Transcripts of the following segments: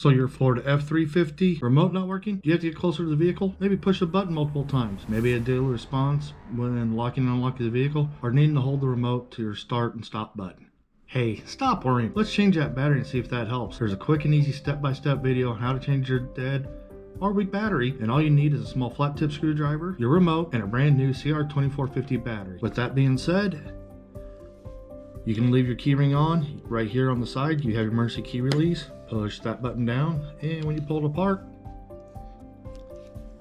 So your Florida F350 remote not working? Do you have to get closer to the vehicle? Maybe push the button multiple times. Maybe a daily response when locking and unlocking the vehicle, or needing to hold the remote to your start and stop button. Hey, stop worrying. Let's change that battery and see if that helps. There's a quick and easy step-by-step video on how to change your dead or weak battery, and all you need is a small flat tip screwdriver, your remote, and a brand new CR2045 battery. With that being said, you can leave your key ring on. Right here on the side, you have your emergency key release. Push that button down, and when you pull it apart,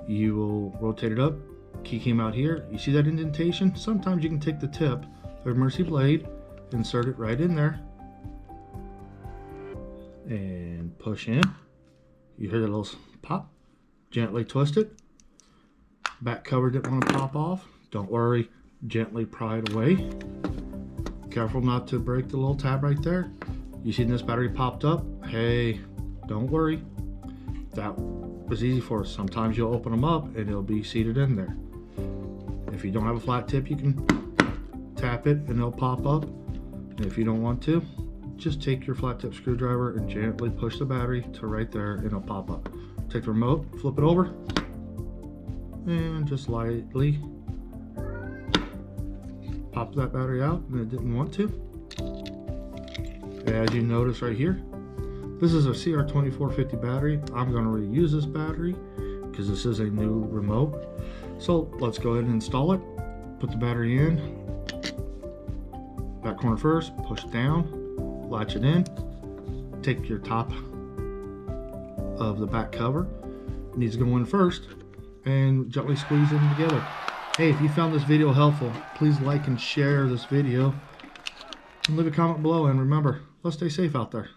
you will rotate it up. Key came out here. You see that indentation? Sometimes you can take the tip of the emergency blade, insert it right in there, and push in. You hear that little pop. Gently twist it. Back cover didn't want to pop off. Don't worry, gently pry it away. Careful not to break the little tab right there. You see this battery popped up? Hey, don't worry. That was easy for us. Sometimes you'll open them up and it'll be seated in there. If you don't have a flat tip, you can tap it and it'll pop up. And if you don't want to, just take your flat tip screwdriver and gently push the battery to right there and it'll pop up. Take the remote, flip it over, and just lightly pop that battery out, and it didn't want to. As you notice right here, this is a CR2045 battery. I'm going to reuse this battery because this is a new remote. So let's go ahead and install it. Put the battery in. Back corner first, push down, latch it in. Take your top of the back cover. It needs to go in first and gently squeeze them together. Hey, if you found this video helpful, please like and share this video and leave a comment below, and remember, let's stay safe out there.